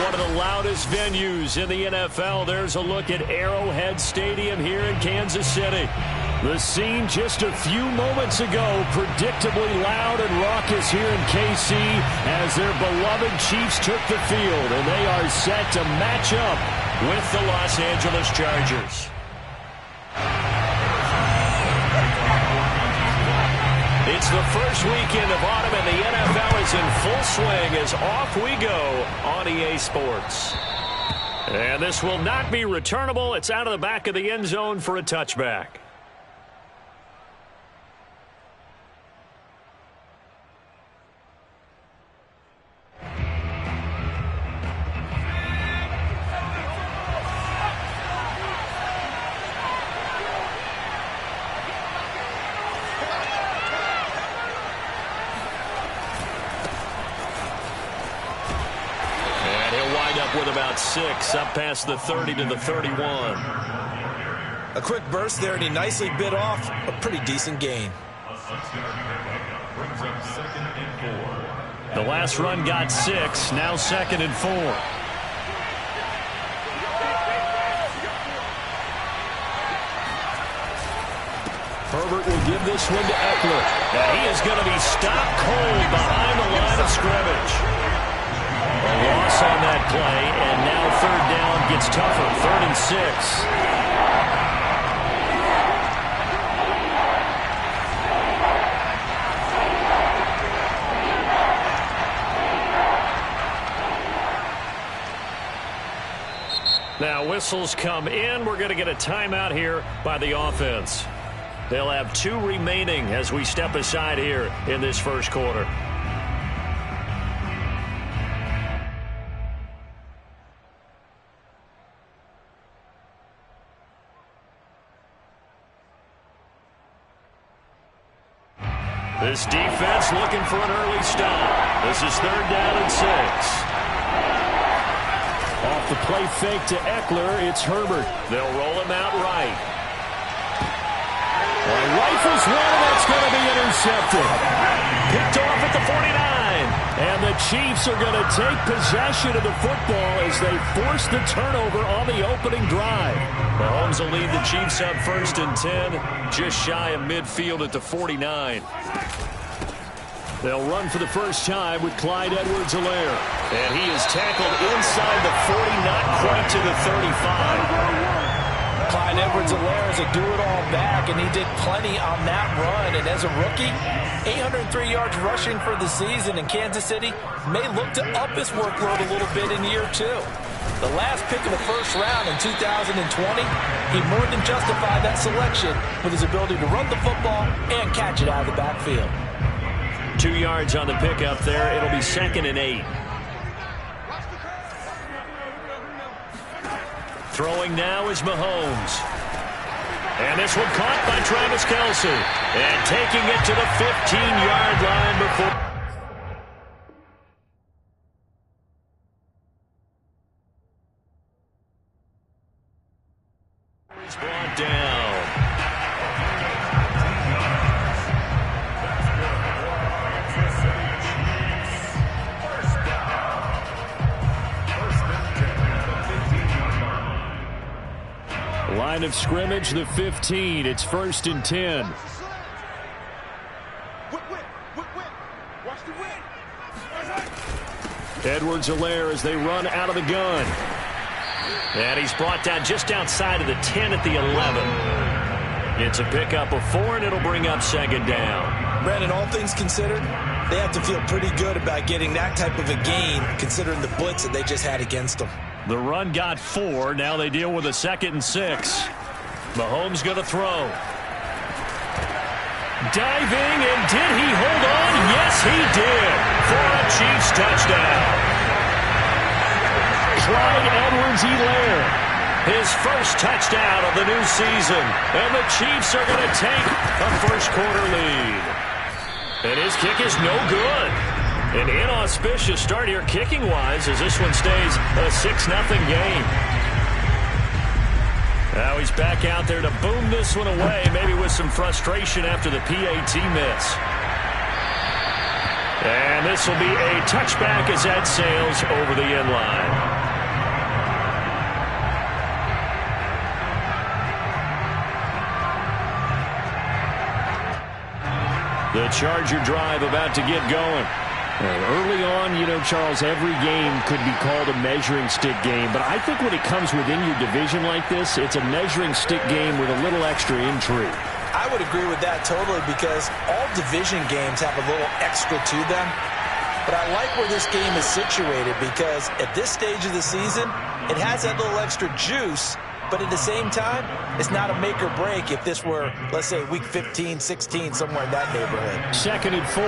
one of the loudest venues in the NFL. There's a look at Arrowhead Stadium here in Kansas City. The scene just a few moments ago, predictably loud and raucous here in KC as their beloved Chiefs took the field, and they are set to match up with the Los Angeles Chargers. It's the first weekend of autumn, and the NFL is in full swing as off we go on EA Sports. And this will not be returnable. It's out of the back of the end zone for a touchback. With about 6 up past the 30 to the 31. A quick burst there, and he nicely bit off a pretty decent gain. The last run got 6, now 2nd and 4. Herbert will give this one to Eckler. And he is going to be stopped cold behind the line of scrimmage. A loss on that play, and now 3rd down gets tougher. 3rd and 6. Now whistles come in. We're going to get a timeout here by the offense. They'll have 2 remaining as we step aside here in this first quarter. This defense looking for an early stop. This is 3rd down and 6. Off the play fake to Eckler, it's Herbert. They'll roll him out right. Rifles one, and that's going to be intercepted. Picked off at the 49. And the Chiefs are going to take possession of the football as they force the turnover on the opening drive. Mahomes will lead the Chiefs up 1st and 10, just shy of midfield at the 49. They'll run for the first time with Clyde Edwards-Helaire. And he is tackled inside the 40, not quite to the 35. Clyde Edwards-Helaire is a do-it-all back, and he did plenty on that run. And as a rookie, 803 yards rushing for the season, in Kansas City may look to up his workload a little bit in year 2. The last pick of the first round in 2020, he more than justified that selection with his ability to run the football and catch it out of the backfield. 2 yards on the pickup there. It'll be 2nd and 8. Throwing now is Mahomes. And this one caught by Travis Kelce. And taking it to the 15-yard line before. He's brought down. Line of scrimmage, the 15. It's 1st and 10. Edwards-Helaire as they run out of the gun. And he's brought down just outside of the 10 at the 11. It's a pickup of 4, and it'll bring up 2nd down. Brandon, all things considered, they have to feel pretty good about getting that type of a gain, considering the blitz that they just had against them. The run got 4. Now they deal with a 2nd and 6. Mahomes going to throw. Diving, and did he hold on? Yes, he did. For a Chiefs touchdown. Clyde Edwards-Helaire, his first touchdown of the new season. And the Chiefs are going to take a first-quarter lead. And his kick is no good. An inauspicious start here kicking-wise as this one stays a 6-0 game. Now he's back out there to boom this one away, maybe with some frustration after the PAT miss. And this will be a touchback as that sails over the end line. The Charger drive about to get going. Early on, you know, Charles, every game could be called a measuring stick game. But I think when it comes within your division like this, it's a measuring stick game with a little extra intrigue. I would agree with that totally because all division games have a little extra to them. But I like where this game is situated because at this stage of the season, it has that little extra juice. But at the same time, it's not a make or break if this were, let's say, week 15, 16, somewhere in that neighborhood. 2nd and 4.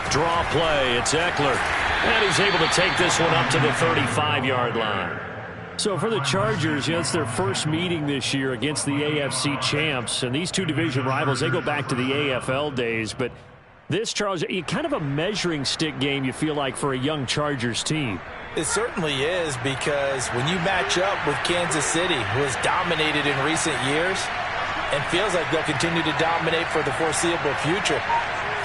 Draw play. It's Eckler. And he's able to take this one up to the 35-yard line. So for the Chargers, you know, it's their first meeting this year against the AFC champs. And these two division rivals, they go back to the AFL days. But this, Charles, kind of a measuring stick game, you feel like, for a young Chargers team. It certainly is because when you match up with Kansas City, who has dominated in recent years and feels like they'll continue to dominate for the foreseeable future,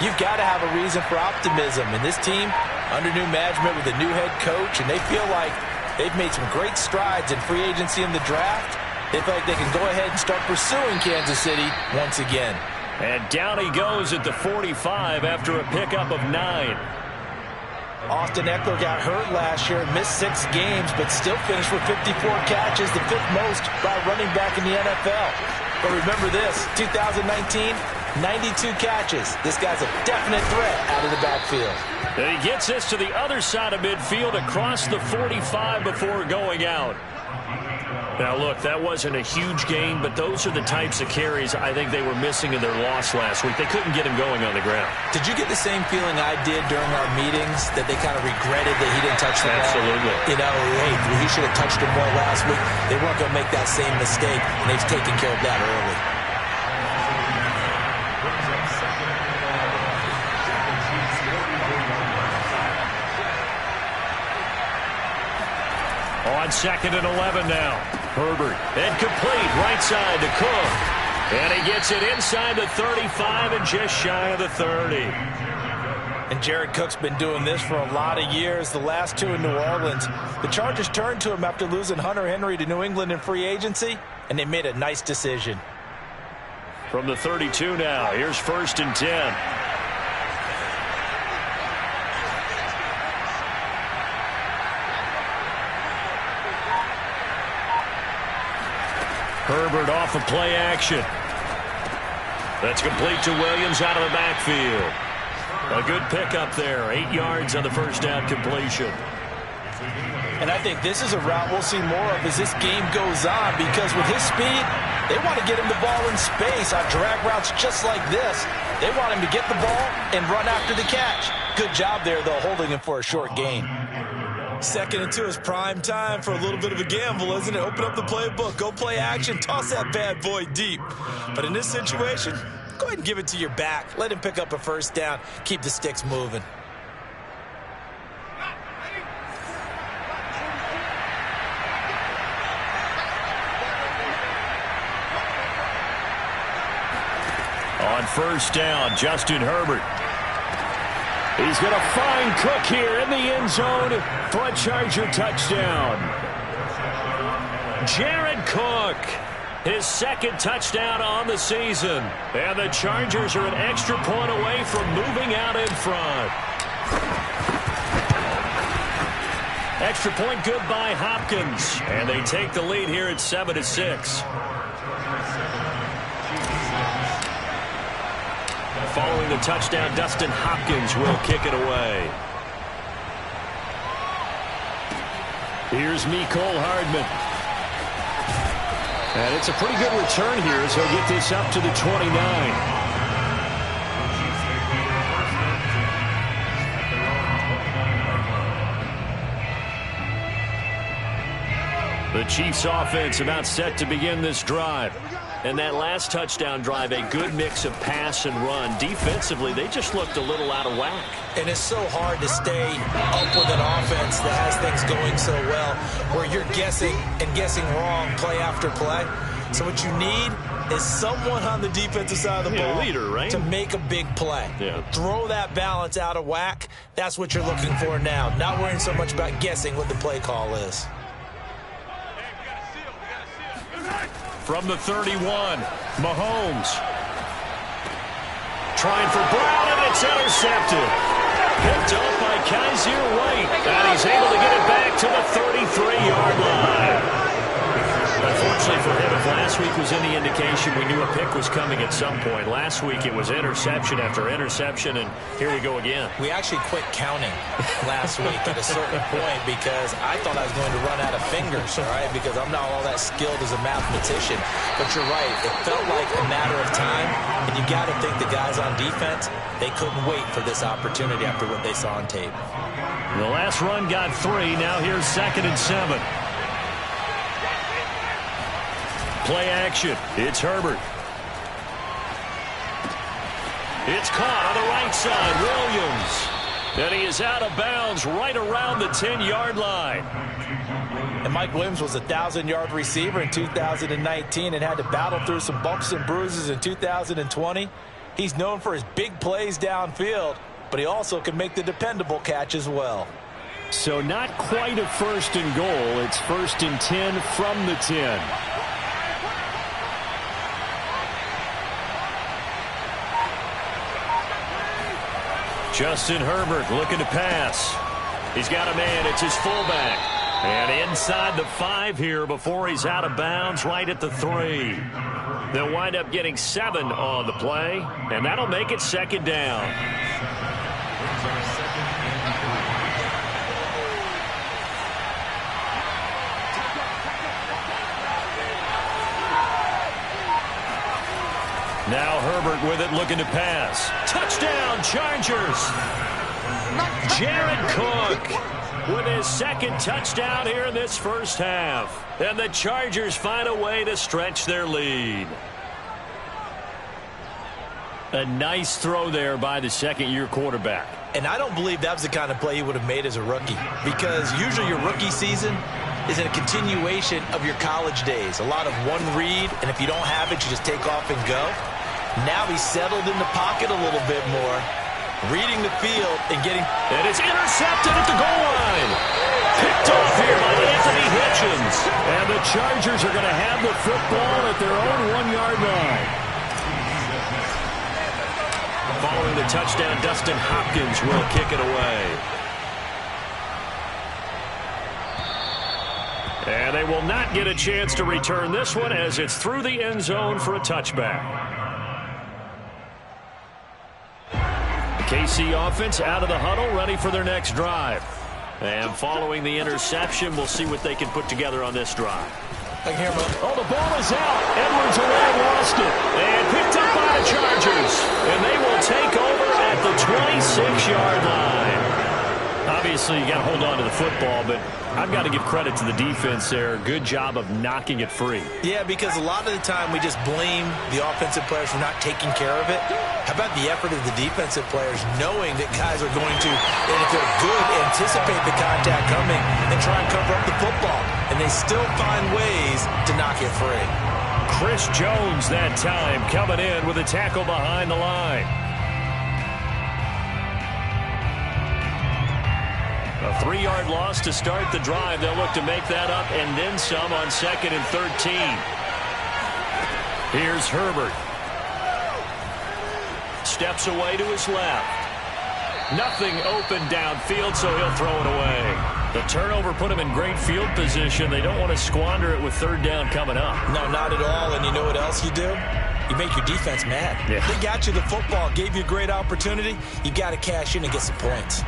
you've got to have a reason for optimism. And this team, under new management with a new head coach, and they feel like they've made some great strides in free agency in the draft. They feel like they can go ahead and start pursuing Kansas City once again. And down he goes at the 45 after a pickup of 9. Austin Eckler got hurt last year, missed 6 games, but still finished with 54 catches, the 5th most by a running back in the NFL. But remember this, 2019, 92 catches. This guy's a definite threat out of the backfield. And he gets this to the other side of midfield across the 45 before going out. Now, look, that wasn't a huge gain, but those are the types of carries I think they were missing in their loss last week. They couldn't get him going on the ground. Did you get the same feeling I did during our meetings, that they kind of regretted that he didn't touch the ball? Absolutely. You know, hey, he should have touched him more last week. They weren't going to make that same mistake, and they've taken care of that early. On 2nd and 11 now. Herbert, incomplete, right side to Cook. And he gets it inside the 35 and just shy of the 30. And Jared Cook's been doing this for a lot of years, the last 2 in New Orleans. The Chargers turned to him after losing Hunter Henry to New England in free agency, and they made a nice decision. From the 32 now, here's 1st and 10. Herbert off of play action. That's complete to Williams out of the backfield. A good pickup there. 8 yards on the first down completion. And I think this is a route we'll see more of as this game goes on, because with his speed, they want to get him the ball in space on drag routes just like this. They want him to get the ball and run after the catch. Good job there, though, holding him for a short gain. 2nd and 2 is prime time for a little bit of a gamble, isn't it? Open up the playbook, go play action, toss that bad boy deep. But in this situation, go ahead and give it to your back. Let him pick up a first down. Keep the sticks moving. On 1st down, Justin Herbert. He's going to find Cook here in the end zone for a Charger touchdown. Jared Cook, his 2nd touchdown on the season. And the Chargers are an extra point away from moving out in front. Extra point good by Hopkins. And they take the lead here at 7-6. Following the touchdown, Dustin Hopkins will kick it away. Here's Mecole Hardman. And it's a pretty good return here as he'll get this up to the 29. The Chiefs offense about set to begin this drive. And that last touchdown drive, a good mix of pass and run. Defensively, they just looked a little out of whack. And it's so hard to stay up with an offense that has things going so well, where you're guessing and guessing wrong play after play. So what you need is someone on the defensive side of the ball, leader, right? to make a big play. Yeah. Throw that balance out of whack. That's what you're looking for now. Not worrying so much about guessing what the play call is. from the 31. Mahomes trying for Brown, and it's intercepted. Picked up by Kaiser White, and he's able to get it back to the 33-yard line. Unfortunately for him, if last week was any indication, we knew a pick was coming at some point. Last week it was interception after interception, and here we go again. We actually quit counting last week at a certain point because I thought I was going to run out of fingers, all right, because I'm not all that skilled as a mathematician. But you're right. It felt like a matter of time, and you got to think the guys on defense, they couldn't wait for this opportunity after what they saw on tape. The last run got 3. Now here's 2nd and 7. Play action. It's Herbert. It's caught on the right side. Williams. And he is out of bounds right around the 10-yard line. And Mike Williams was a 1,000-yard receiver in 2019 and had to battle through some bumps and bruises in 2020. He's known for his big plays downfield, but he also can make the dependable catch as well. So not quite a 1st and goal. It's 1st and 10 from the 10. Justin Herbert looking to pass. He's got a man. It's his fullback. And inside the 5 here before he's out of bounds right at the 3. They'll wind up getting 7 on the play, and that'll make it 2nd down. Now Herbert with it, looking to pass. Touchdown, Chargers. Jared Cook with his 2nd touchdown here in this first half. And the Chargers find a way to stretch their lead. A nice throw there by the 2nd-year quarterback. And I don't believe that was the kind of play he would have made as a rookie, because usually your rookie season is a continuation of your college days. A lot of one read, and if you don't have it, you just take off and go. Now he's settled in the pocket a little bit more, reading the field and getting... And it's intercepted at the goal line. Picked off here by Anthony Hitchens. And the Chargers are going to have the football at their own 1-yard line. Following the touchdown, Dustin Hopkins will kick it away. And they will not get a chance to return this one as it's through the end zone for a touchback. KC offense out of the huddle, ready for their next drive. And following the interception, we'll see what they can put together on this drive. Oh, the ball is out. Edwards away, lost it. And picked up by the Chargers. And they will take over at the 26-yard line. Obviously, you got to hold on to the football, but I've got to give credit to the defense there. Good job of knocking it free. Yeah, because a lot of the time we just blame the offensive players for not taking care of it. How about the effort of the defensive players knowing that guys are going to, and if they're good, anticipate the contact coming and try and cover up the football. And they still find ways to knock it free. Chris Jones that time coming in with a tackle behind the line. A 3-yard loss to start the drive. They'll look to make that up and then some on 2nd and 13. Here's Herbert. Steps away to his left. Nothing open downfield, so he'll throw it away. The turnover put him in great field position. They don't want to squander it with 3rd down coming up. No, not at all. And you know what else you do? You make your defense mad. Yeah. They got you the football, gave you a great opportunity. You got to cash in and get some points.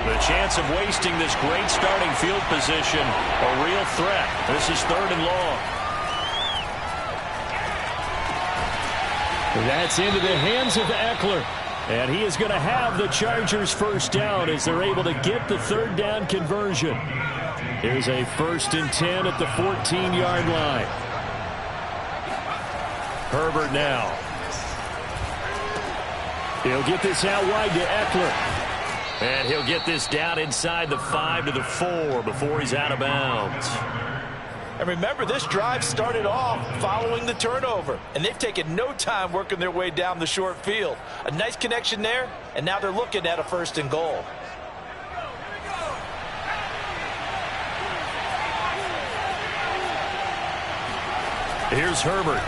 The chance of wasting this great starting field position, a real threat. This is 3rd and long. That's into the hands of Eckler. And he is going to have the Chargers 1st down as they're able to get the 3rd down conversion. Here's a 1st and 10 at the 14-yard line. Herbert now. He'll get this out wide to Eckler. And he'll get this down inside the 5 to the 4 before he's out of bounds. And remember, this drive started off following the turnover. And they've taken no time working their way down the short field. A nice connection there, and now they're looking at a 1st and goal. Here's Herbert.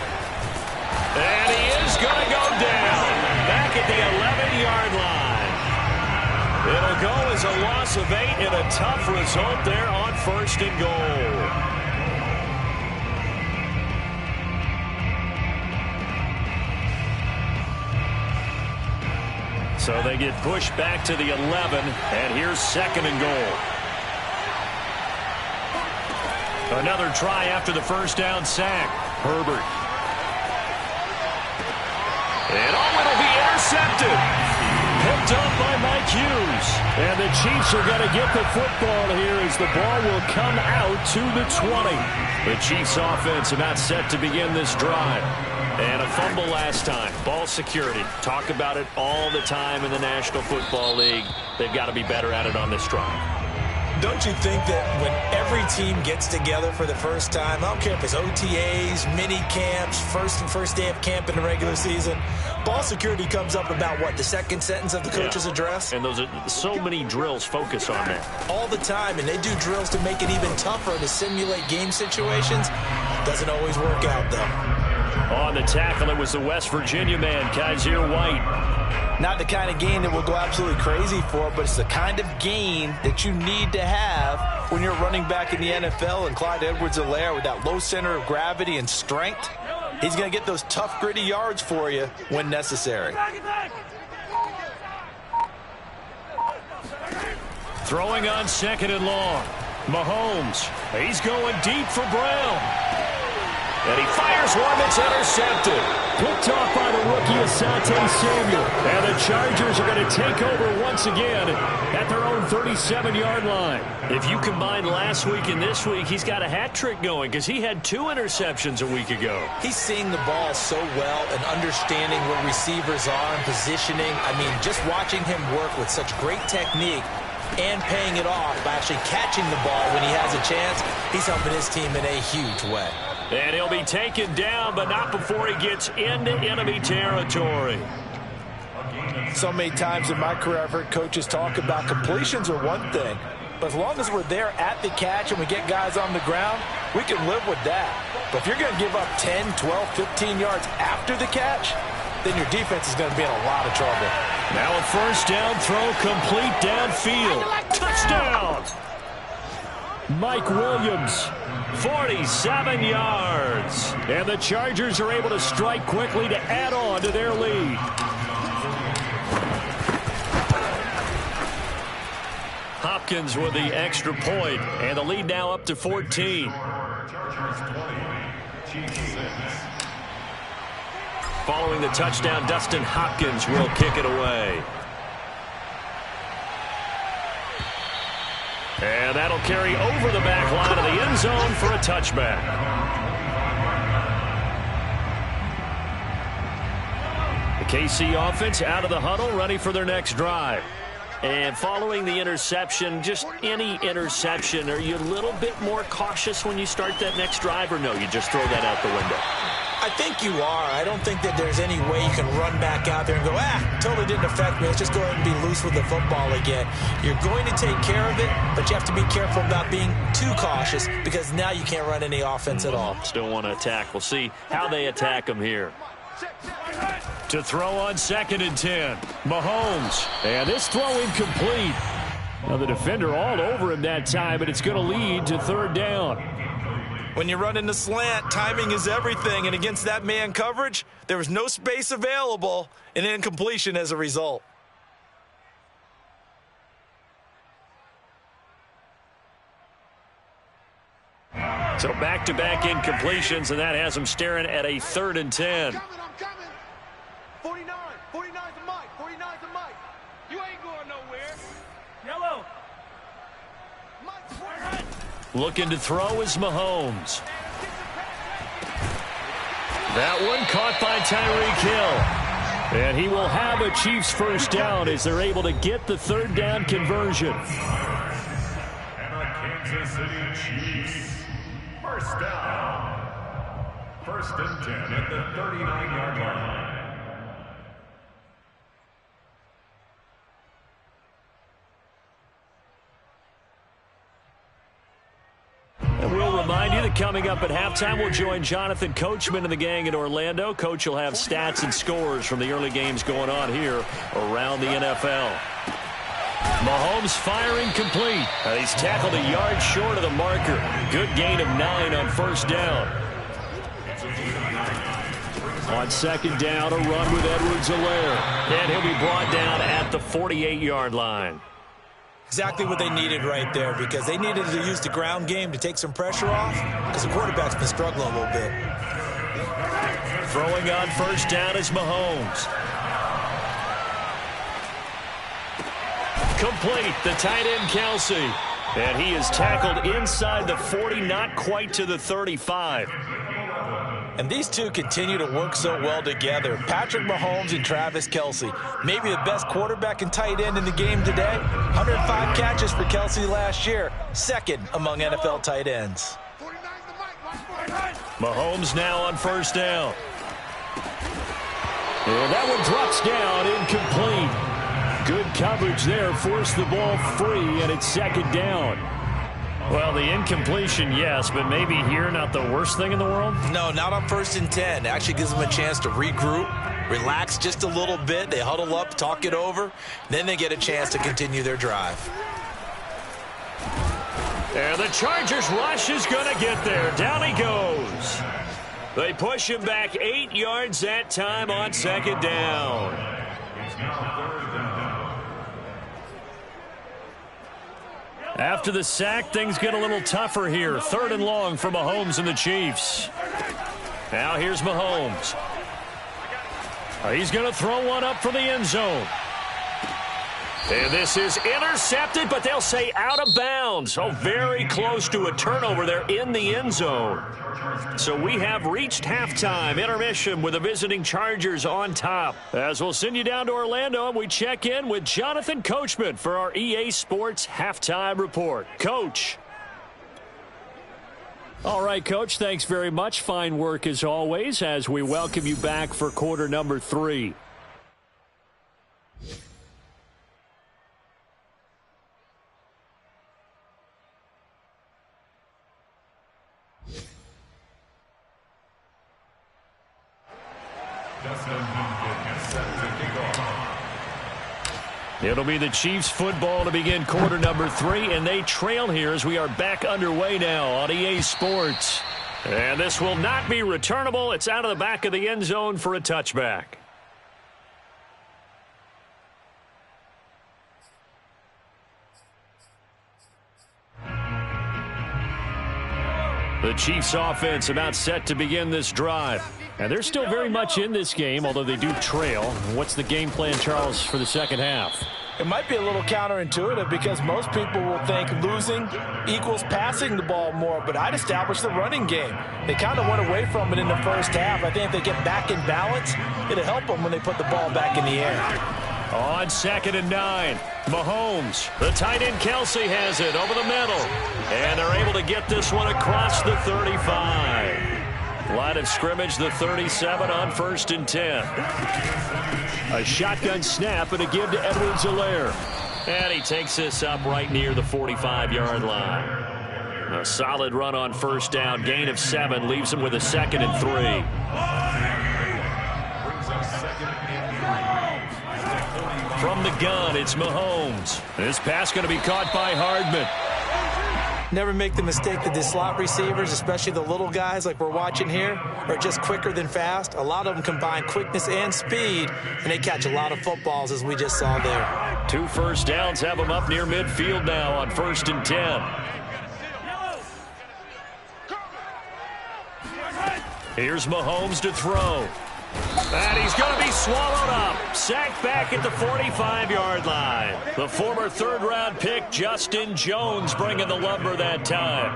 And he is going to go down back at the 11-yard line. It'll go as a loss of 8 and a tough result there on 1st and goal. So they get pushed back to the 11, and here's 2nd and goal. Another try after the first down sack. Herbert. And it'll be intercepted. Picked up by Mike Hughes. And the Chiefs are going to get the football here as the ball will come out to the 20. The Chiefs offense about set to begin this drive. And a fumble last time. Ball security. Talk about it all the time in the National Football League. They've got to be better at it on this drive. Don't you think that when every team gets together for the first time, I don't care if it's OTAs, mini camps, first day of camp in the regular season, ball security comes up about, what, the second sentence of the coach's address? And those are so many drills focus on that. All the time, and they do drills to make it even tougher to simulate game situations. Doesn't always work out, though. On the tackle, it was the West Virginia man, Kaiser White. Not the kind of gain that we'll go absolutely crazy for, but it's the kind of gain that you need to have when you're running back in the NFL. And Clyde Edwards-Helaire, with that low center of gravity and strength, he's going to get those tough, gritty yards for you when necessary. Throwing on 2nd and long. Mahomes, he's going deep for Brown. And he fires one that's intercepted. Picked off by the rookie Asante Samuel. And the Chargers are going to take over once again at their own 37-yard line. If you combine last week and this week, he's got a hat trick going because he had 2 interceptions a week ago. He's seeing the ball so well and understanding where receivers are and positioning. I mean, just watching him work with such great technique and paying it off by actually catching the ball when he has a chance, he's helping his team in a huge way. And he'll be taken down, but not before he gets into enemy territory. So many times in my career, I've heard coaches talk about completions are one thing, but as long as we're there at the catch and we get guys on the ground, we can live with that. But if you're going to give up 10, 12, 15 yards after the catch, then your defense is going to be in a lot of trouble. Now a first down throw complete downfield. Touchdown! Mike Williams, 47 yards. And the Chargers are able to strike quickly to add on to their lead. Hopkins with the extra point, and the lead now up to 14. Following the touchdown, Dustin Hopkins will kick it away. And that'll carry over the back line of the end zone for a touchback. The KC offense out of the huddle, ready for their next drive. And following the interception, just any interception, are you a little bit more cautious when you start that next drive, or no, you just throw that out the window? I think you are. I don't think that there's any way you can run back out there and go, totally didn't affect me. Let's just go ahead and be loose with the football again. You're going to take care of it, but you have to be careful about being too cautious because now you can't run any offense at all. Still want to attack. We'll see how they attack them here. To throw on 2nd and 10. Mahomes. And this throw incomplete. Now the defender all over him that time, but it's going to lead to 3rd down. When you run in the slant, timing is everything. And against that man coverage, there was no space available, and incompletion as a result. So back-to-back incompletions, and that has them staring at a 3rd and 10. I'm coming. 49. 49's a Mike. 49's a Mike. You ain't going nowhere. Yellow. Mike. Looking to throw is Mahomes. That one caught by Tyreek Hill. And he will have a Chiefs first down as they're able to get the 3rd down conversion. And a Kansas City Chiefs first down. 1st and 10 at the 39-yard line. And we'll remind you And coming up at halftime, we'll join Jonathan Coachman and the gang in Orlando. Coach will have stats and scores from the early games going on here around the NFL. Mahomes firing complete. He's tackled a yard short of the marker. Good gain of 9 on first down. On second down, a run with Edwards-Helaire. And he'll be brought down at the 48-yard line. Exactly what they needed right there, because they needed to use the ground game to take some pressure off, because the quarterback's been struggling a little bit. Throwing on first down is Mahomes. Complete, the tight end Kelce. And he is tackled inside the 40, not quite to the 35. And these two continue to work so well together. Patrick Mahomes and Travis Kelce. Maybe the best quarterback and tight end in the game today. 105 catches for Kelce last year. Second among NFL tight ends. Mahomes now on first down. And that one drops down, incomplete. Good coverage there, forced the ball free, and it's second down. Well, the incompletion, yes, but maybe here not the worst thing in the world? No, not on 1st and 10. It actually gives them a chance to regroup, relax just a little bit. They huddle up, talk it over. Then they get a chance to continue their drive. And the Chargers rush is going to get there. Down he goes. They push him back 8 yards that time on second down. After the sack, things get a little tougher here. 3rd and long for Mahomes and the Chiefs. Now here's Mahomes. He's going to throw one up for the end zone. And this is intercepted, but they'll say out of bounds. Oh, very close to a turnover there in the end zone. So we have reached halftime. Intermission with the visiting Chargers on top. As we'll send you down to Orlando, and we check in with Jonathan Coachman for our EA Sports Halftime Report. Coach. All right, Coach, thanks very much. Fine work as always as we welcome you back for quarter number 3. It'll be the Chiefs football to begin quarter number 3, and they trail here as we are back underway now on EA Sports. And this will not be returnable. It's out of the back of the end zone for a touchback. The Chiefs offense about set to begin this drive. And they're still very much in this game, although they do trail. What's the game plan, Charles, for the second half? It might be a little counterintuitive because most people will think losing equals passing the ball more, but I'd establish the running game. They kind of went away from it in the first half. I think if they get back in balance, it'll help them when they put the ball back in the air. On 2nd and 9, Mahomes. The tight end Kelce has it over the middle. And they're able to get this one across the 35. Line of scrimmage, the 37 on 1st and 10. A shotgun snap and a give to Edwards-Helaire. And he takes this up right near the 45-yard line. A solid run on first down. Gain of 7 leaves him with a 2nd and 3. From the gun, it's Mahomes. This pass going to be caught by Hardman. Never make the mistake that the slot receivers, especially the little guys like we're watching here, are just quicker than fast. A lot of them combine quickness and speed, and they catch a lot of footballs, as we just saw there. 2 first downs have them up near midfield now on 1st and 10. Here's Mahomes to throw. And he's going to be swallowed up. Sacked back at the 45-yard line. The former 3rd-round pick, Justin Jones, bringing the lumber that time.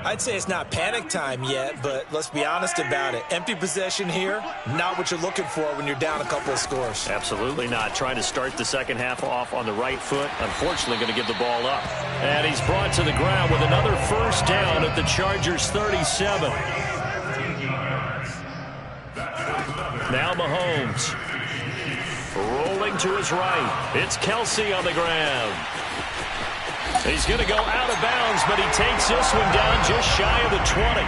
I'd say it's not panic time yet, but let's be honest about it. Empty possession here, not what you're looking for when you're down a couple of scores. Absolutely not. Trying to start the second half off on the right foot. Unfortunately, going to give the ball up. And he's brought to the ground with another first down at the Chargers' 37. Now Mahomes. Rolling to his right. It's Kelce on the ground. He's going to go out of bounds, but he takes this one down just shy of the 20.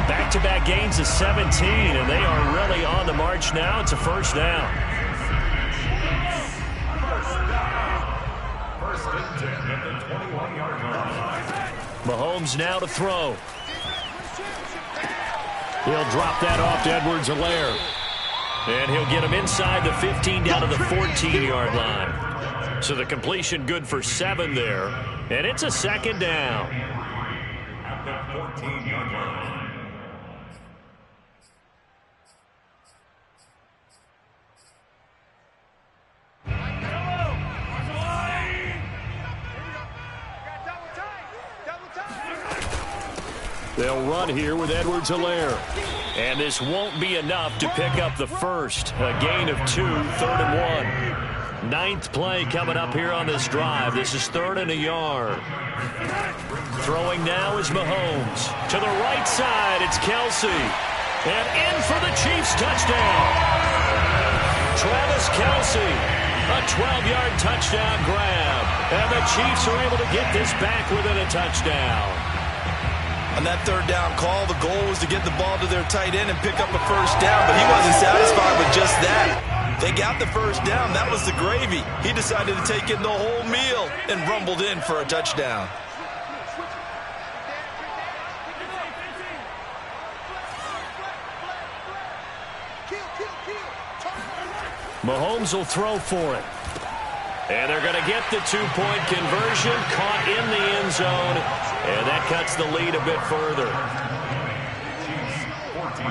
Back-to-back gains of 17, and they are really on the march now. It's a first down. First and 10 at the 21-yard line. Mahomes now to throw. He'll drop that off to Edwards-Helaire. And he'll get him inside the 15 down to the 14-yard line. So the completion good for 7 there. And it's a second down. At the 14-yard line. They'll run here with Edwards-Helaire. And this won't be enough to pick up the first. A gain of 2, 3rd and 1. 9th play coming up here on this drive. This is 3rd and a yard. Throwing now is Mahomes. To the right side, it's Kelsey. And in for the Chiefs touchdown. Travis Kelsey. A 12-yard touchdown grab. And the Chiefs are able to get this back within a touchdown. On that 3rd down call, the goal was to get the ball to their tight end and pick up a first down, but he wasn't satisfied with just that. They got the first down. That was the gravy. He decided to take in the whole meal and rumbled in for a touchdown. Mahomes will throw for it. And they're going to get the 2-point conversion, caught in the end zone, and that cuts the lead a bit further. Chiefs 14.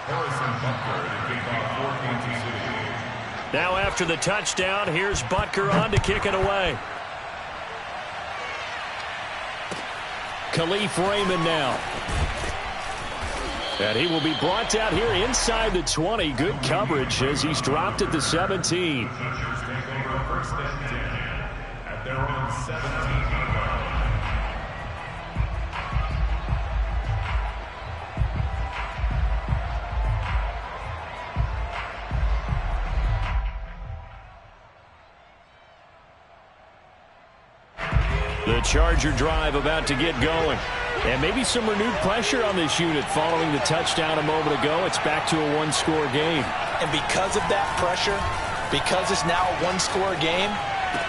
Harrison Butker to kick off 14 to City. Now after the touchdown, here's Butker on to kick it away. Khalif Raymond now. And he will be brought out here inside the 20. Good coverage as he's dropped at the 17. Chargers take over 1st and 10 at their own 17-yard line. The Charger drive about to get going. And maybe some renewed pressure on this unit following the touchdown a moment ago. It's back to a one-score game. And because of that pressure, because it's now a one-score game,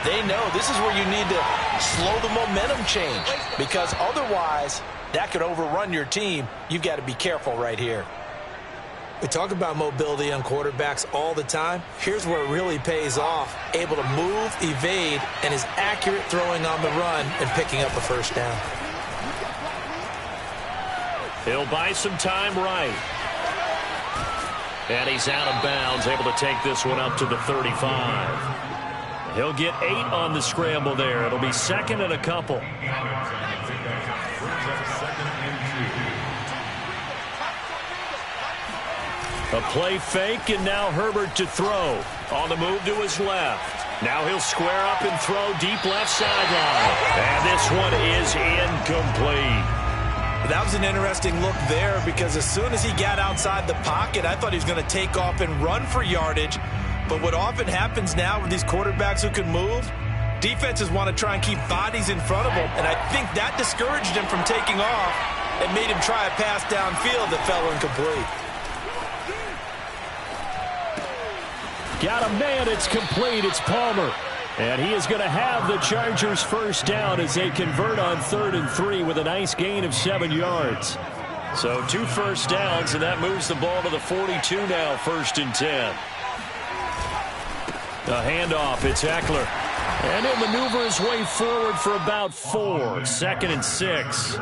they know this is where you need to slow the momentum change. Because otherwise, that could overrun your team. You've got to be careful right here. We talk about mobility on quarterbacks all the time. Here's where it really pays off. Able to move, evade, and is accurate throwing on the run and picking up a first down. He'll buy some time right. And he's out of bounds, able to take this one up to the 35. He'll get 8 on the scramble there. It'll be 2nd and a couple. A play fake, and now Herbert to throw. On the move to his left. Now he'll square up and throw deep left sideline. And this one is incomplete. That was an interesting look there because as soon as he got outside the pocket, I thought he was going to take off and run for yardage. But what often happens now with these quarterbacks who can move, defenses want to try and keep bodies in front of them. And I think that discouraged him from taking off and made him try a pass downfield that fell incomplete. Got a man, it's complete, it's Palmer. And he is going to have the Chargers first down as they convert on 3rd and 3 with a nice gain of 7 yards. So 2 first downs, and that moves the ball to the 42 now, 1st and 10. A handoff, it's Eckler. And he'll maneuver his way forward for about 4, 2nd and 6.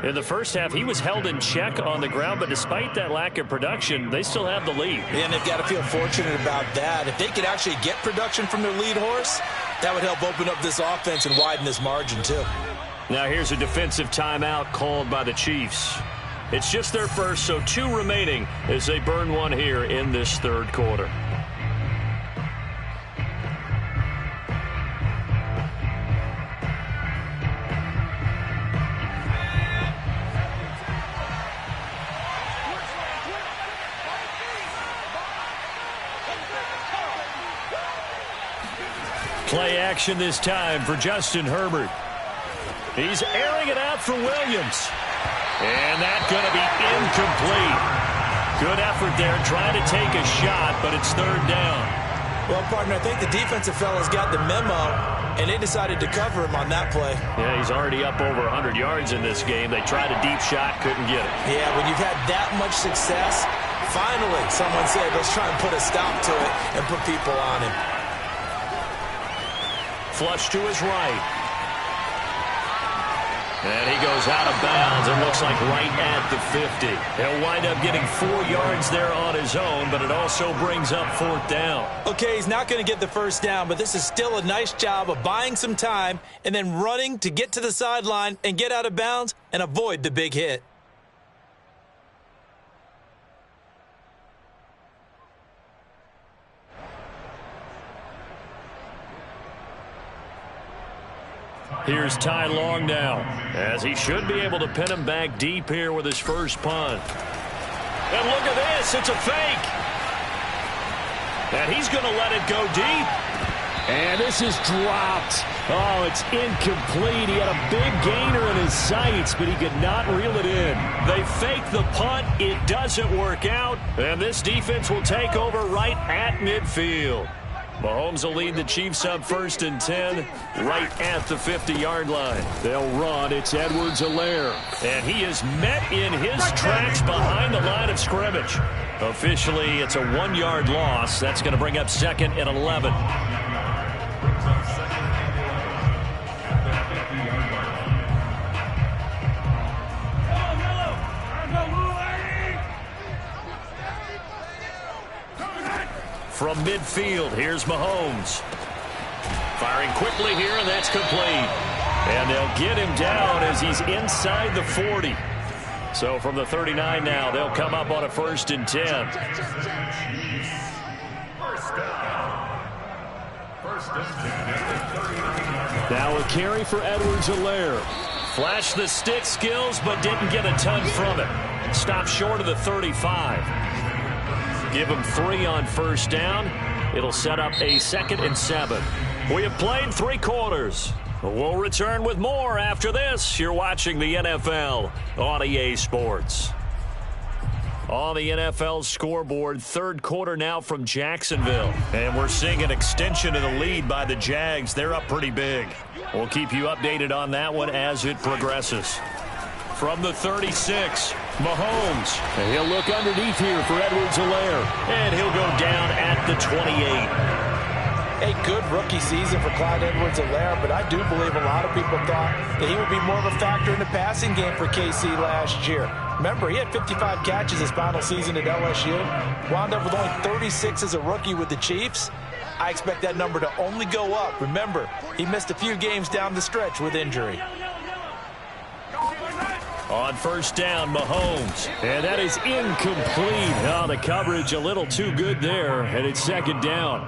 In the first half, he was held in check on the ground, but despite that lack of production, they still have the lead. And they've got to feel fortunate about that. If they could actually get production from their lead horse, that would help open up this offense and widen this margin, too. Now here's a defensive timeout called by the Chiefs. It's just their first, so 2 remaining as they burn one here in this 3rd quarter. Play action this time for Justin Herbert. He's airing it out for Williams. And that's going to be incomplete. Good effort there trying to take a shot, but it's third down. Well, partner, I think the defensive fellas got the memo, and they decided to cover him on that play. Yeah, he's already up over 100 yards in this game. They tried a deep shot, couldn't get it. Yeah, when you've had that much success, finally someone said, let's try and put a stop to it and put people on him. Flush to his right. And he goes out of bounds. It looks like right at the 50. He'll wind up getting 4 yards there on his own, but it also brings up fourth down. Okay, he's not going to get the first down, but this is still a nice job of buying some time and then running to get to the sideline and get out of bounds and avoid the big hit. Here's Ty Long now, as he should be able to pin him back deep here with his first punt. And look at this, it's a fake. And he's going to let it go deep. And this is dropped. Oh, it's incomplete. He had a big gainer in his sights, but he could not reel it in. They fake the punt. It doesn't work out. And this defense will take over right at midfield. Mahomes will lead the Chiefs up 1st and 10 right at the 50-yard line. They'll run. It's Edwards-Helaire. And he is met in his tracks behind the line of scrimmage. Officially, it's a 1-yard loss. That's going to bring up 2nd and 11. From midfield, here's Mahomes. Firing quickly here, and that's complete. And they'll get him down as he's inside the 40. So from the 39 now, they'll come up on a 1st and 10. Now a carry for Edwards-Helaire. Flashed the stick skills, but didn't get a ton from it. Stopped short of the 35. Give him 3 on 1st down. It'll set up a 2nd and 7. We have played 3 quarters. We'll return with more after this. You're watching the NFL on EA Sports. On the NFL scoreboard, 3rd quarter now from Jacksonville. And we're seeing an extension of the lead by the Jags. They're up pretty big. We'll keep you updated on that one as it progresses. From the 36, Mahomes. And he'll look underneath here for Edwards-Helaire. And he'll go down at the 28. A good rookie season for Clyde Edwards-Helaire, but I do believe a lot of people thought that he would be more of a factor in the passing game for KC last year. Remember, he had 55 catches his final season at LSU. Wound up with only 36 as a rookie with the Chiefs. I expect that number to only go up. Remember, he missed a few games down the stretch with injury. On 1st down, Mahomes. And that is incomplete. Oh, the coverage a little too good there, and it's 2nd down.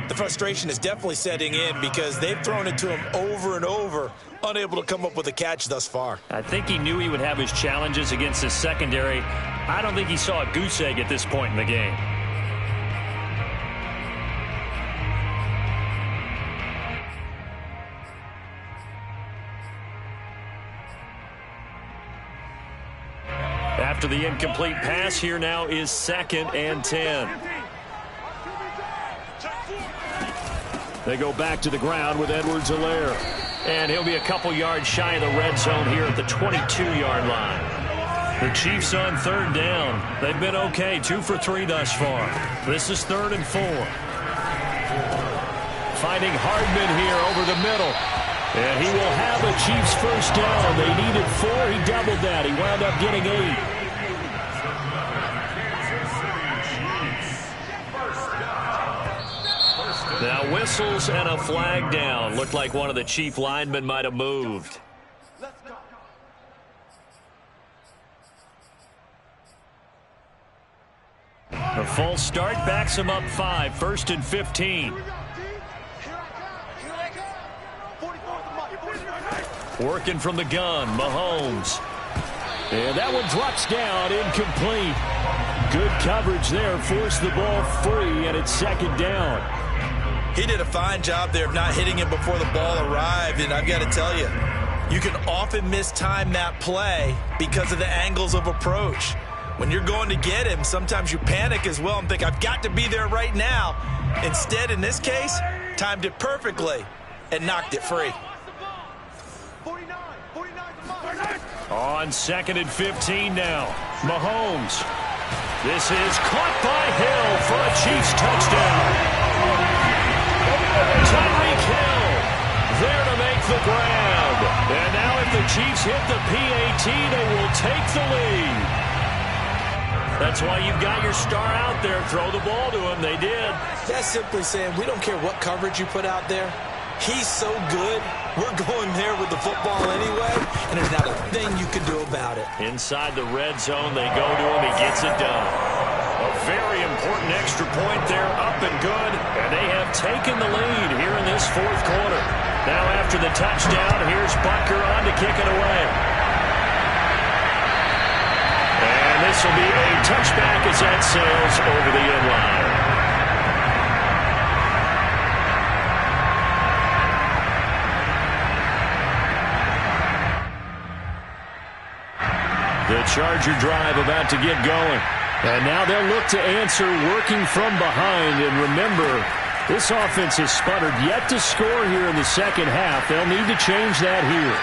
The frustration is definitely setting in because they've thrown it to him over and over, unable to come up with a catch thus far. I think he knew he would have his challenges against his secondary. I don't think he saw a goose egg at this point in the game. After the incomplete pass, here now is 2nd and 10. They go back to the ground with Edwards-Helaire. And he'll be a couple yards shy of the red zone here at the 22-yard line. The Chiefs on 3rd down. They've been okay, 2 for 3 thus far. This is 3rd and 4. Finding Hardman here over the middle. And he will have a Chiefs 1st down. They needed 4. He doubled that. He wound up getting 8. Now whistles and a flag down. Looked like one of the Chief linemen might have moved. A false start backs him up 5. 1st and 15. Working from the gun, Mahomes. And that one drops down, incomplete. Good coverage there, forced the ball free, and it's 2nd down. He did a fine job there of not hitting him before the ball arrived, and I've got to tell you, you can often mistime that play because of the angles of approach. When you're going to get him, sometimes you panic as well and think, I've got to be there right now. Instead, in this case, timed it perfectly and knocked it free. 49 On 2nd and 15 now. Mahomes. This is caught by Hill for a Chiefs touchdown. Tyreek Hill there to make the grab. And now if the Chiefs hit the PAT, they will take the lead. That's why you've got your star out there. Throw the ball to him. They did. That's simply saying we don't care what coverage you put out there. He's so good, we're going there with the football anyway, and there's not a thing you can do about it. Inside the red zone, they go to him. He gets it done. A very important extra point there, up and good, and they have taken the lead here in this fourth quarter. Now after the touchdown, here's Butker on to kick it away. And this will be a touchback as that sails over the end line. The Charger drive about to get going. And now they'll look to answer working from behind. And remember, this offense has sputtered yet to score here in the second half. They'll need to change that here.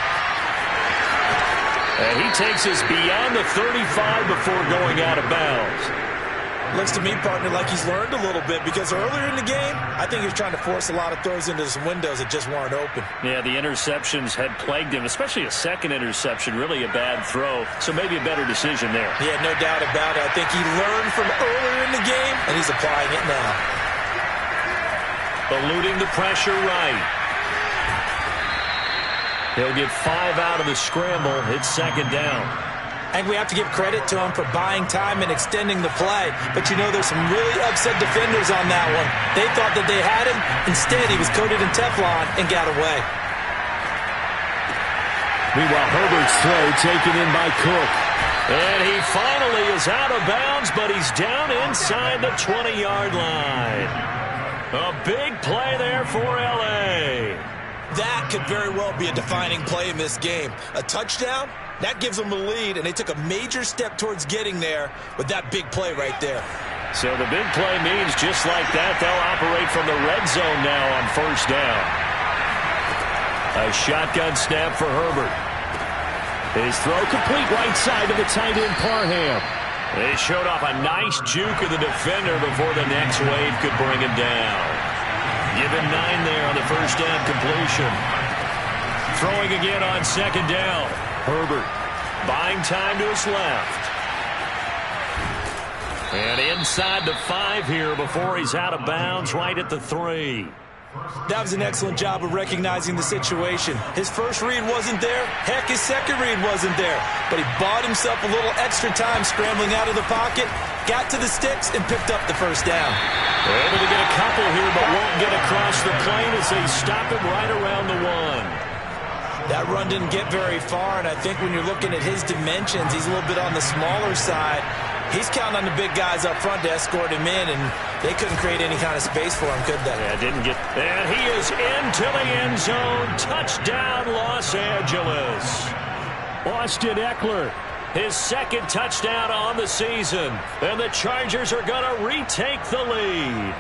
And he takes us beyond the 35 before going out of bounds. Looks to me, partner, like he's learned a little bit because earlier in the game, I think he was trying to force a lot of throws into some windows that just weren't open. Yeah, the interceptions had plagued him, especially a second interception, really a bad throw. So maybe a better decision there. Yeah, no doubt about it. I think he learned from earlier in the game, and he's applying it now. Eluding the pressure right. He'll get 5 out of the scramble. It's second down. I think we have to give credit to him for buying time and extending the play. But, you know, there's some really upset defenders on that one. They thought that they had him. Instead, he was coated in Teflon and got away. Meanwhile, Herbert's throw taken in by Cook. And he finally is out of bounds, but he's down inside the 20-yard line. A big play there for L.A. That could very well be a defining play in this game. A touchdown, that gives them a lead, and they took a major step towards getting there with that big play right there. So the big play means just like that, they'll operate from the red zone now on first down. A shotgun snap for Herbert. His throw complete right side to the tight end Parham. They showed off a nice juke of the defender before the next wave could bring him down. Given 9 there on the first down completion. Throwing again on second down. Herbert buying time to his left. And inside the 5 here before he's out of bounds right at the 3. That was an excellent job of recognizing the situation. His first read wasn't there. Heck, his second read wasn't there. But he bought himself a little extra time scrambling out of the pocket, got to the sticks, and picked up the first down. Able to get a couple here, but won't get across the plane as they stop him right around the 1. That run didn't get very far, and I think when you're looking at his dimensions, he's a little bit on the smaller side. He's counting on the big guys up front to escort him in, and they couldn't create any kind of space for him, could they? Yeah, didn't get. And he is into the end zone. Touchdown, Los Angeles. Austin Eckler, his second touchdown on the season. And the Chargers are going to retake the lead.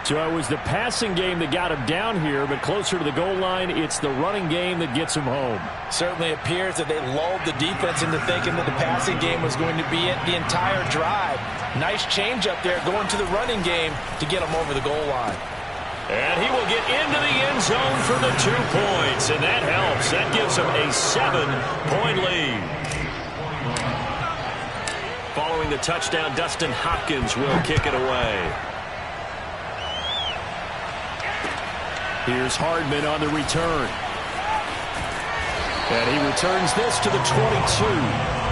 So it was the passing game that got him down here, but closer to the goal line, it's the running game that gets him home. Certainly appears that they lulled the defense into thinking that the passing game was going to be it the entire drive. Nice change up there going to the running game to get him over the goal line. And he will get into the end zone for the 2 points, and that helps. That gives him a 7-point lead. Following the touchdown, Dustin Hopkins will kick it away. Here's Hardman on the return. And he returns this to the 22.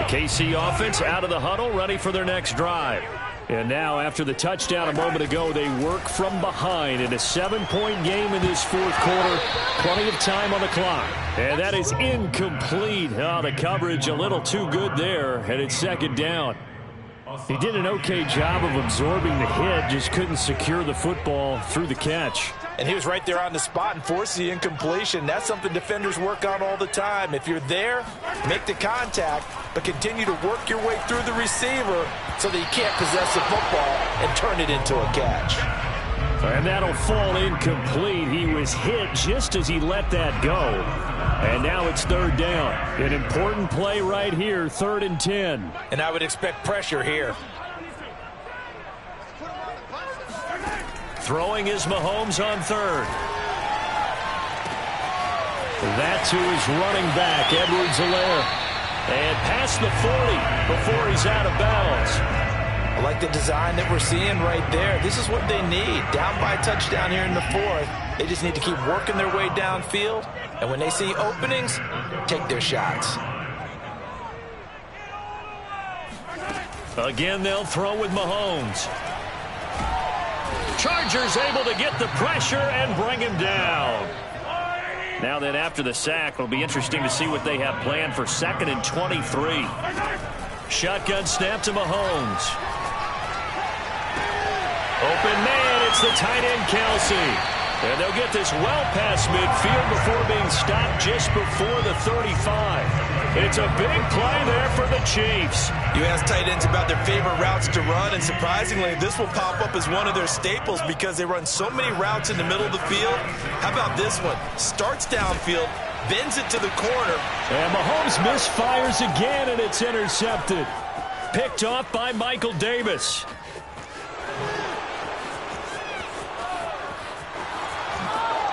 KC offense out of the huddle, ready for their next drive. And now, after the touchdown a moment ago, they work from behind in a 7-point game in this fourth quarter. Plenty of time on the clock. And that is incomplete. Oh, the coverage a little too good there, and it's second down. He did an okay job of absorbing the hit, just couldn't secure the football through the catch. And he was right there on the spot and forced the incompletion. That's something defenders work on all the time. If you're there, make the contact, but continue to work your way through the receiver so that you can't possess the football and turn it into a catch. And that'll fall incomplete. He was hit just as he let that go. And now it's third down. An important play right here, 3rd and 10. And I would expect pressure here. Throwing is Mahomes on 3rd. That's who is running back, Edwards-Helaire. And past the 40 before he's out of bounds. I like the design that we're seeing right there. This is what they need. Down by a touchdown here in the 4th. They just need to keep working their way downfield. And when they see openings, take their shots. Again, they'll throw with Mahomes. Chargers able to get the pressure and bring him down. Now then, after the sack, it'll be interesting to see what they have planned for 2nd and 23. Shotgun snap to Mahomes. Open man, it's the tight end, Kelsey. And they'll get this well past midfield before being stopped just before the 35. It's a big play there for the Chiefs. You ask tight ends about their favorite routes to run, and surprisingly, this will pop up as one of their staples because they run so many routes in the middle of the field. How about this one? Starts downfield, bends it to the corner. And Mahomes misfires again, and it's intercepted. Picked off by Michael Davis.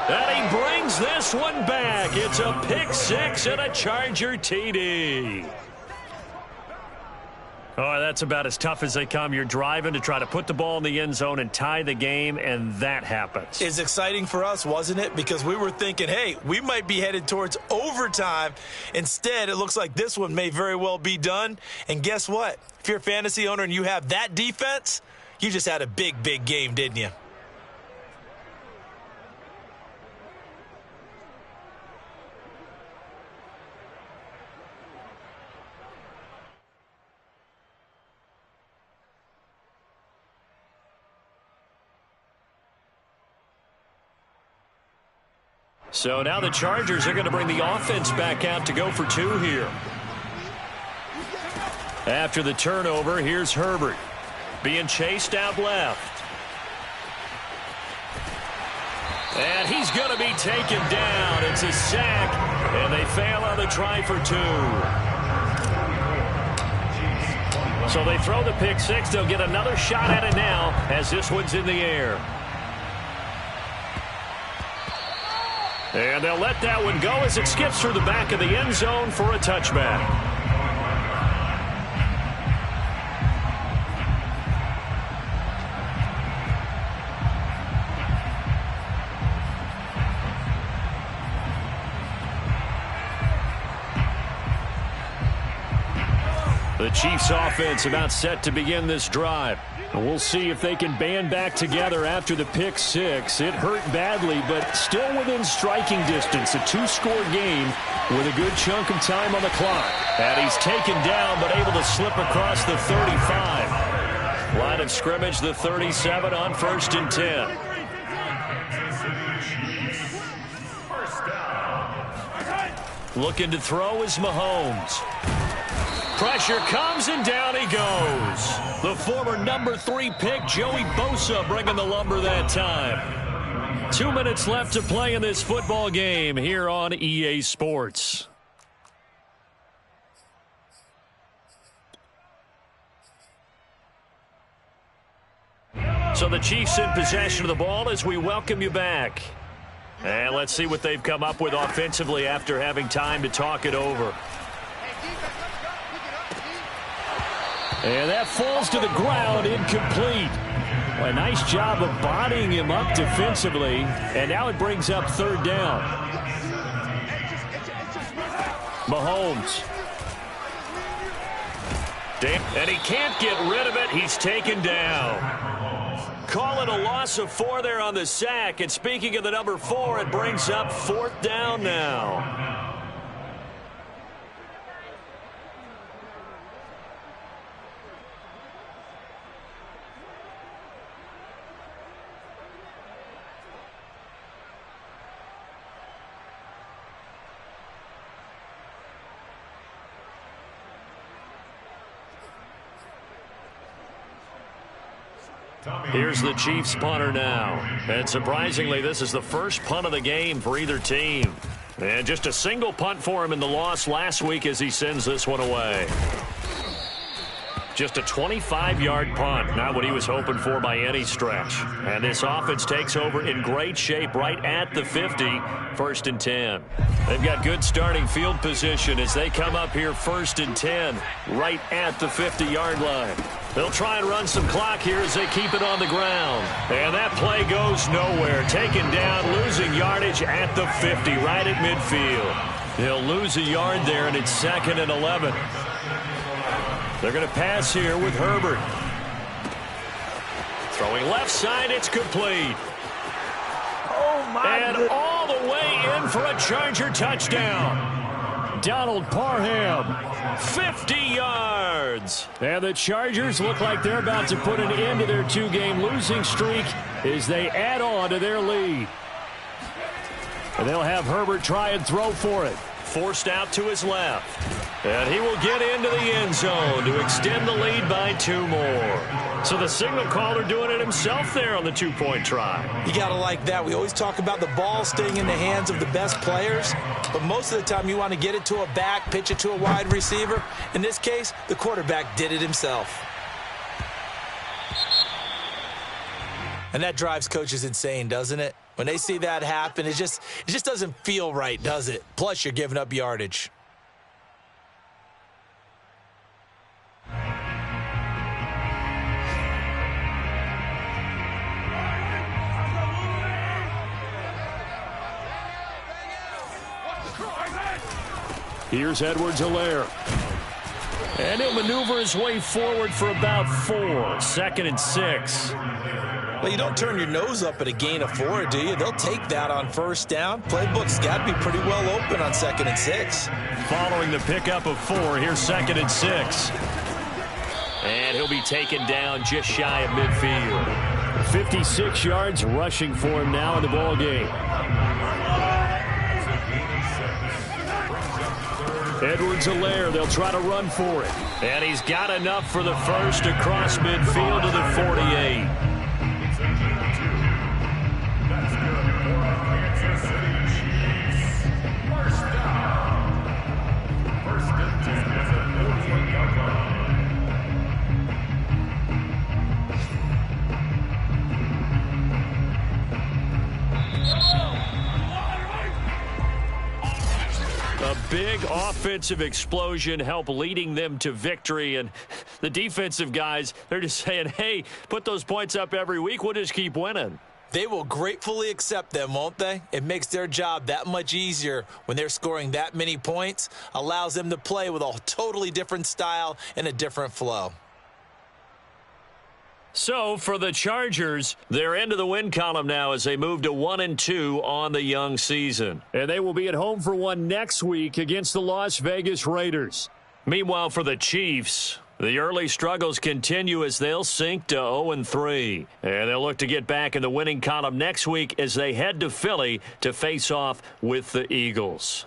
And he brings this one back. It's a pick 6 and a Charger TD. Oh, that's about as tough as they come. You're driving to try to put the ball in the end zone and tie the game, and that happens. It's exciting for us, wasn't it? Because we were thinking, hey, we might be headed towards overtime. Instead, it looks like this one may very well be done. And guess what? If you're a fantasy owner and you have that defense, you just had a big, big game, didn't you? So now the Chargers are going to bring the offense back out to go for 2 here. After the turnover, here's Herbert being chased out left. And he's going to be taken down. It's a sack, and they fail on the try for 2. So they throw the pick 6. They'll get another shot at it now as this one's in the air. And they'll let that one go as it skips through the back of the end zone for a touchback. The Chiefs offense about set to begin this drive. We'll see if they can band back together after the pick 6. It hurt badly, but still within striking distance. A 2-score game with a good chunk of time on the clock. And he's taken down, but able to slip across the 35. Line of scrimmage, the 37 on 1st and 10. Looking to throw is Mahomes. Pressure comes, and down he goes. The former number 3 pick, Joey Bosa, bringing the lumber that time. 2 minutes left to play in this football game here on EA Sports. So the Chiefs in possession of the ball as we welcome you back. And let's see what they've come up with offensively after having time to talk it over. And that falls to the ground, incomplete. Well, a nice job of bodying him up defensively. And now it brings up 3rd down. Mahomes. And he can't get rid of it. He's taken down. Call it a loss of 4 there on the sack. And speaking of the number 4, it brings up 4th down now. Here's the Chiefs punter now. And surprisingly, this is the first punt of the game for either team. And just a single punt for him in the loss last week as he sends this one away. Just a 25-yard punt, not what he was hoping for by any stretch. And this offense takes over in great shape right at the 50, 1st and 10. They've got good starting field position as they come up here 1st and 10, right at the 50-yard line. They'll try and run some clock here as they keep it on the ground. And that play goes nowhere. Taken down, losing yardage at the 50, right at midfield. They'll lose a yard there, and it's 2nd and 11. They're going to pass here with Herbert. Throwing left side, it's complete. Oh, my And goodness. all the way in for a Charger touchdown. Donald Parham, 50 yards. And the Chargers look like they're about to put an end to their 2-game losing streak as they add on to their lead. And they'll have Herbert try and throw for it. Forced out to his left. And he will get into the end zone to extend the lead by 2 more. So the signal caller doing it himself there on the 2-point try. You got to like that. We always talk about the ball staying in the hands of the best players, but most of the time you want to get it to a back, pitch it to a wide receiver. In this case, the quarterback did it himself. And that drives coaches insane, doesn't it? When they see that happen, it just doesn't feel right, does it? Plus, you're giving up yardage. Here's Edwards-Helaire. And he'll maneuver his way forward for about 4. 2nd and 6. Well, you don't turn your nose up at a gain of 4, do you? They'll take that on 1st down. Playbook's got to be pretty well open on 2nd and 6. Following the pickup of 4, here's 2nd and 6. And he'll be taken down just shy of midfield. 56 yards rushing for him now in the ball game. Edwards-Helaire, they'll try to run for it. And he's got enough for the first across midfield to the 48. That's good for Kansas City Chiefs. 1st down. 1st and 10 at the 48-yard line. A big offensive explosion helped leading them to victory. And the defensive guys, they're just saying, hey, put those points up every week. We'll just keep winning. They will gratefully accept them, won't they? It makes their job that much easier when they're scoring that many points. Allows them to play with a totally different style and a different flow. So for the Chargers, they're into the win column now as they move to 1-2 on the young season. And they will be at home for one next week against the Las Vegas Raiders. Meanwhile, for the Chiefs, the early struggles continue as they'll sink to 0-3. And they'll look to get back in the winning column next week as they head to Philly to face off with the Eagles.